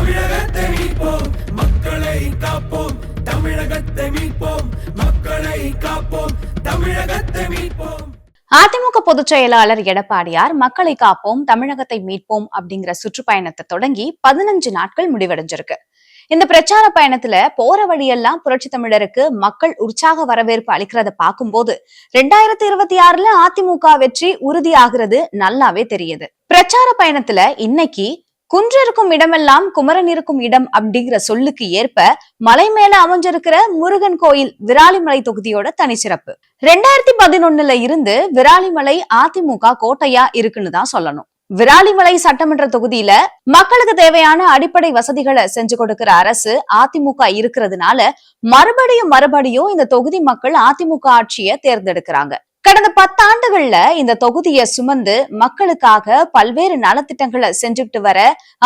தமிழகத்தை மீட்போம், மக்களை காப்போம். தமிழகத்தை மீட்போம், மக்களை காப்போம். தமிழகத்தை மீட்போம். அதிமுக பொதுச் செயலாளர் எடப்பாடியார் மக்களை காப்போம் தமிழகத்தை மீட்போம் அப்படிங்கிற சுற்றுப்பயணத்தை தொடங்கி 15 நாட்கள் முடிவடைஞ்சிருக்கு. இந்த பிரச்சார பயணத்துல போற வழியெல்லாம் புரட்சி தமிழருக்கு மக்கள் உற்சாக வரவேற்பு அளிக்கிறத பார்க்கும்போது 2026ல அதிமுக வெற்றி உறுதியாகிறது நல்லாவே தெரியுது. பிரச்சார பயணத்துல இன்னைக்கு குன்றிருக்கும் இடமெல்லாம் குமரன் இருக்கும் இடம் அப்படிங்கிற சொல்லுக்கு ஏற்ப மலை மேல அமைஞ்சிருக்கிற முருகன் கோயில் விராலிமலை தொகுதியோட தனிச்சிறப்பு. 2011ல இருந்து விராலிமலை அதிமுக கோட்டையா இருக்குன்னு தான் சொல்லணும். விராலிமலை சட்டமன்ற தொகுதியில மக்களுக்கு தேவையான அடிப்படை வசதிகளை செஞ்சு கொடுக்கிற அரசு அதிமுக இருக்கிறதுனால மறுபடியும் இந்த தொகுதி மக்கள் அதிமுக ஆட்சியை தேர்ந்தெடுக்கிறாங்க. கடந்த 10 ஆண்டுகள்ல இந்த தொகுதியை சுமந்து மக்களுக்காக பல்வேறு நலத்திட்டங்களை செஞ்சுட்டு வர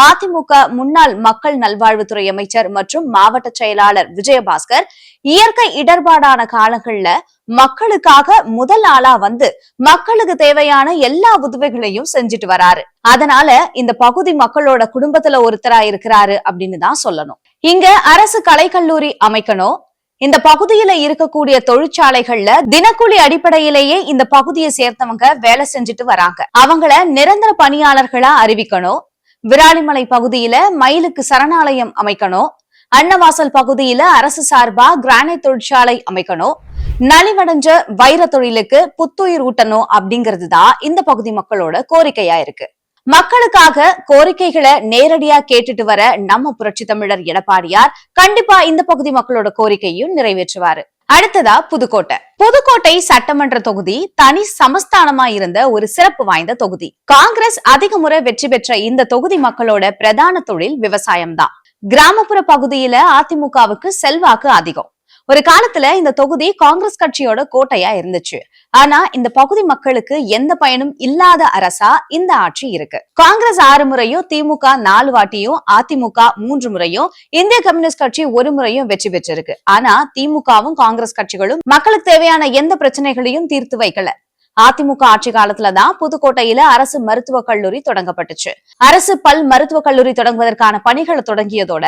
அதிமுக முன்னாள் மக்கள் நல்வாழ்வுத்துறை அமைச்சர் மற்றும் மாவட்ட செயலாளர் விஜயபாஸ்கர் இயற்கை இடர்பாடான காலங்கள்ல மக்களுக்காக முதல் ஆளா வந்து மக்களுக்கு தேவையான எல்லா உதவிகளையும் செஞ்சுட்டு வராரு. அதனால இந்த பகுதி மக்களோட குடும்பத்துல ஒருத்தரா இருக்கிறாரு அப்படின்னு தான் சொல்லணும். இங்க அரசு கலைக்கல்லூரி அமைக்கணும். இந்த பகுதியில இருக்கக்கூடிய தொழிற்சாலைகள்ல தினக்கூலி அடிப்படையிலேயே இந்த பகுதியை சேர்த்தவங்க வேலை செஞ்சுட்டு வராங்க. அவங்கள நிரந்தர பணியாளர்களா அறிவிக்கணும். விராலிமலை பகுதியில மயிலுக்கு சரணாலயம் அமைக்கணும். அன்னவாசல் பகுதியில அரசு சார்பா கிரானைட் தொழிற்சாலை அமைக்கணும். நலிவடைஞ்ச வைர தொழிலுக்கு புத்துயிர் ஊட்டணும் அப்படிங்கிறது தான் இந்த பகுதி மக்களோட கோரிக்கையா இருக்கு. மக்களுக்காக கோரிக்கைகளை நேரடியா கேட்டுட்டு வர நம்ம புரட்சி தமிழர் எடப்பாடியார் கண்டிப்பா இந்த பகுதி மக்களோட கோரிக்கையும் நிறைவேற்றுவாரு. அடுத்ததா புதுக்கோட்டை சட்டமன்ற தொகுதி தனி சமஸ்தானமா இருந்த ஒரு சிறப்பு வாய்ந்த தொகுதி. காங்கிரஸ் அதிக முறை வெற்றி பெற்ற இந்த தொகுதி மக்களோட பிரதான தொழில் விவசாயம் தான். கிராமப்புற பகுதியில அதிமுகவுக்கு செல்வாக்கு அதிகம். ஒரு காலத்துல இந்த தொகுதி காங்கிரஸ் கட்சியோட கோட்டையா இருந்துச்சு. ஆனா இந்த பகுதி மக்களுக்கு எந்த பயனும் இல்லாத அரசா இந்த ஆட்சி இருக்கு. காங்கிரஸ் 6 முறையும், திமுக 4 வாட்டியும், அதிமுக 3 முறையும், இந்திய கம்யூனிஸ்ட் கட்சி 1 முறையும் வெற்றி பெற்றிருக்கு. ஆனா திமுகவும் காங்கிரஸ் கட்சிகளும் மக்களுக்கு தேவையான எந்த பிரச்சனைகளையும் தீர்த்து வைக்கல. அதிமுக ஆட்சி காலத்துலதான் புதுக்கோட்டையில அரசு மருத்துவக் கல்லூரி தொடங்கப்பட்டுச்சு. அரசு பல் மருத்துவக் கல்லூரி தொடங்குவதற்கான பணிகளை தொடங்கியதோட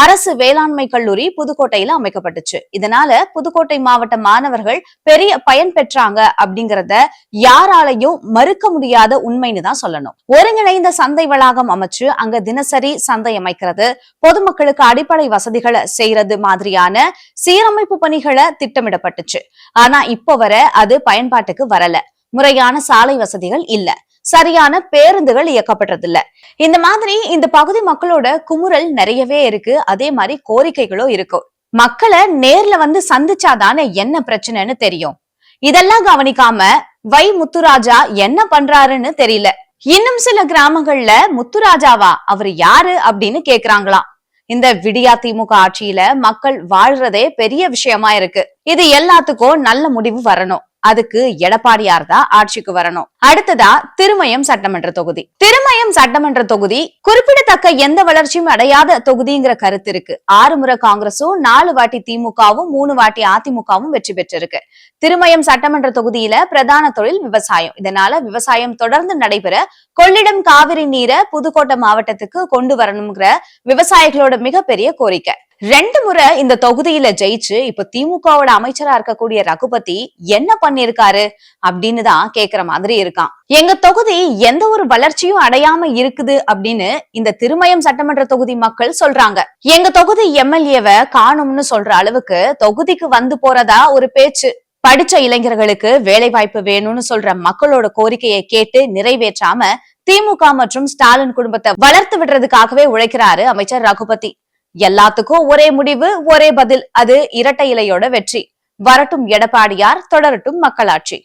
அரசு வேளாண்மை கல்லூரி புதுக்கோட்டையில அமைக்கப்பட்டுச்சு. இதனால புதுக்கோட்டை மாவட்ட மாணவர்கள் பெரிய பயன் பெற்றாங்க அப்படிங்கறத யாராலையும் மறுக்க முடியாத உண்மைன்னு தான் சொல்லணும். ஒருங்கிணைந்த சந்தை வளாகம் அமைச்சு அங்க தினசரி சந்தை அமைக்கிறது, பொதுமக்களுக்கு அடிப்படை வசதிகளை செய்யறது மாதிரியான சீரமைப்பு பணிகளை திட்டமிடப்பட்டுச்சு. ஆனா இப்ப வர அது பயன்பாட்டுக்கு வரல. முறையான சாலை வசதிகள் இல்ல, சரியான பேருந்துகள் இயக்கப்படுறதில்ல. இந்த மாதிரி இந்த பகுதி மக்களோட குமுறல் நிறையவே இருக்கு. அதே மாதிரி கோரிக்கைகளும் இருக்கும். மக்களை நேர்ல வந்து சந்திச்சாதானே என்ன பிரச்சனைன்னு தெரியும். இதெல்லாம் கவனிக்காம வை முத்துராஜா என்ன பண்றாருன்னு தெரியல. இன்னும் சில கிராமங்கள்ல முத்துராஜாவா அவர் யாரு அப்படின்னு கேக்குறாங்களாம். இந்த விடியா திமுக ஆட்சியில மக்கள் வாழ்றதே பெரிய விஷயமா இருக்கு. இது எல்லாத்துக்கும் நல்ல முடிவு வரணும். அதுக்கு எடப்பாடியார் தான் ஆட்சிக்கு வரணும். அடுத்ததா திருமயம் சட்டமன்ற தொகுதி குறிப்பிடத்தக்க எந்த வளர்ச்சியும் அடையாத தொகுதிங்கிற கருத்து இருக்கு. 6 முறை காங்கிரஸும், 4 வாட்டி திமுகவும், 3 வாட்டி அதிமுகவும் வெற்றி பெற்றிருக்கு. திருமயம் சட்டமன்ற தொகுதியில பிரதான தொழில் விவசாயம். இதனால விவசாயம் தொடர்ந்து நடைபெற கொள்ளிடம் காவிரி நீரை புதுக்கோட்டை மாவட்டத்துக்கு கொண்டு வரணுங்கிற விவசாயிகளோட மிகப்பெரிய கோரிக்கை. 2 முறை இந்த தொகுதியில ஜெயிச்சு இப்ப திமுகவோட அமைச்சரா இருக்கக்கூடிய ரகுபதி என்ன பண்ணிருக்காரு அப்படின்னு தான் கேக்குற மாதிரி இருக்கான். எங்க தொகுதி எந்த ஒரு வளர்ச்சியும் அடையாம இருக்குது அப்படின்னு இந்த திருமயம் சட்டமன்ற தொகுதி மக்கள் சொல்றாங்க. எங்க தொகுதி எம்எல்ஏவை காணும்னு சொல்ற அளவுக்கு தொகுதிக்கு வந்து போறதா ஒரு பேச்சு. படிச்ச இளைஞர்களுக்கு வேலை வாய்ப்பு வேணும்னு சொல்ற மக்களோட கோரிக்கையை கேட்டு நிறைவேற்றாம திமுக மற்றும் ஸ்டாலின் குடும்பத்தை வளர்த்து விடுறதுக்காகவே உழைக்கிறாரு அமைச்சர் ரகுபதி. எல்லாத்துக்கும் ஒரே முடிவு, ஒரே பதில். அது இரட்டை இலையோட வெற்றி. வரட்டும் எடப்பாடியார், தொடரட்டும் மக்களாட்சி.